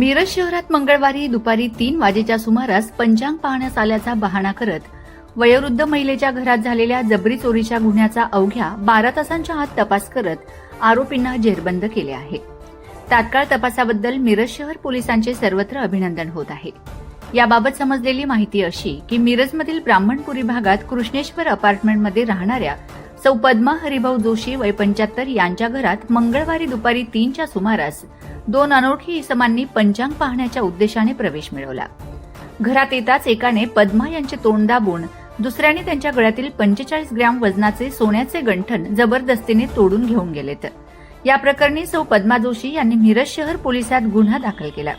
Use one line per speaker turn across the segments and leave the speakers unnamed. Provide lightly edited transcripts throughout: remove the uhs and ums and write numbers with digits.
मिरज शहरात मंगळवारी दुपारी 3 वाजेच्या सुमारास पंचांग पाहण्यास आल्याचा बहाणा करत वयोवृद्ध महिलेच्या घरात झालेल्या जबरी चोरीच्या गुन्ह्याचा अवघ्या 12 तासांच्या आत तपास करत आरोपींना जेरबंद केले आहे। तात्काळ तपासाबद्दल मिरज शहर पोलिसांचे सर्वत्र अभिनंदन होत आहे। याबाबत समजलेली माहिती अशी की मिरजमधील ब्राह्मणपुरी भागात कृष्णेश्वर अपार्टमेंटमध्ये राहणाऱ्या सौ पद्मा हरिभाऊ जोशी वय 75 यांच्या घरात मंगळवारी दुपारी 3च्या सुमारास 2 अनोळखी इसमांनी पंचांग पाहण्याच्या उद्देशाने प्रवेश मिळवला। घरात येताच एकाने पद्मा यांचे तोंड दाबून दुसऱ्याने त्यांच्या गळ्यातील 45 ग्रॅम वजनाचे सोन्याचे गंठण जबरदस्तीने तोडून घेऊन गेलेत। या प्रकरणी सौ पद्मा जोशी यांनी मिरज शहर पोलिसात गुन्हा दाखल केला।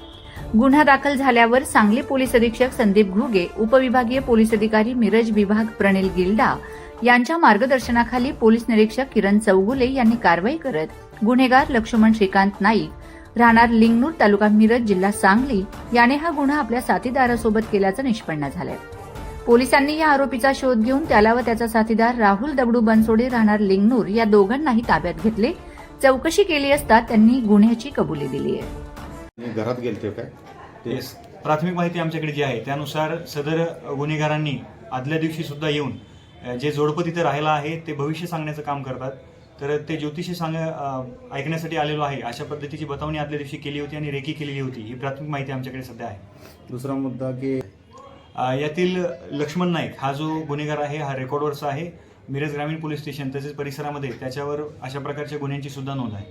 गुन्हा दाखल झाल्यावर सांगली पोलीस अधीक्षक संदीप घुगे, उपविभागीय पोलीस अधिकारी मिरज विभाग प्रणिल गिल्डा यांच्या मार्गदर्शनाखाली पोलीस निरीक्षक किरण चौगुले यांनी कारवाई करत गुन्हेगार लक्ष्मण श्रीकांत नाईक राहणार लिंगनूर तालुका मिरज जिल्हा सांगली याने हा गुन्हा आपल्या साथीदारासोबत केल्याचं निष्पन्न झालंय। पोलिसांनी या आरोपीचा शोध घेऊन त्याला व त्याचा साथीदार राहुल दगडू बनसोडे राहणार लिंगनूर या दोघांनाही ताब्यात घेतले। चौकशी केली असता त्यांनी गुन्ह्याची कबुली दिली आहे।
घरात गेलते काय ते
प्राथमिक माहिती आमच्याकडे जी आहे त्यानुसार सदर गुन्हेगारांनी आदल्या दिवशी सुद्धा येऊन जे जोडपं तिथे राहिला आहे ते भविष्य सांगण्याचं काम करतात। तर ते ज्योतिषी ऐकण्यासाठी आलेलो आहे अशा पद्धतीची बतावणी आदल्या दिवशी केली होती आणि रेकी केलेली होती। ही प्राथमिक माहिती आमच्याकडे सध्या आहे।
दुसरा मुद्दा की
यातील लक्ष्मण नाईक हा जो गुन्हेगार आहे हा रेकॉर्डवरचा आहे। मिरज ग्रामीण पोलीस स्टेशन तसेच परिसरामध्ये त्याच्यावर अशा प्रकारच्या गुन्ह्यांची सुद्धा नोंद आहे।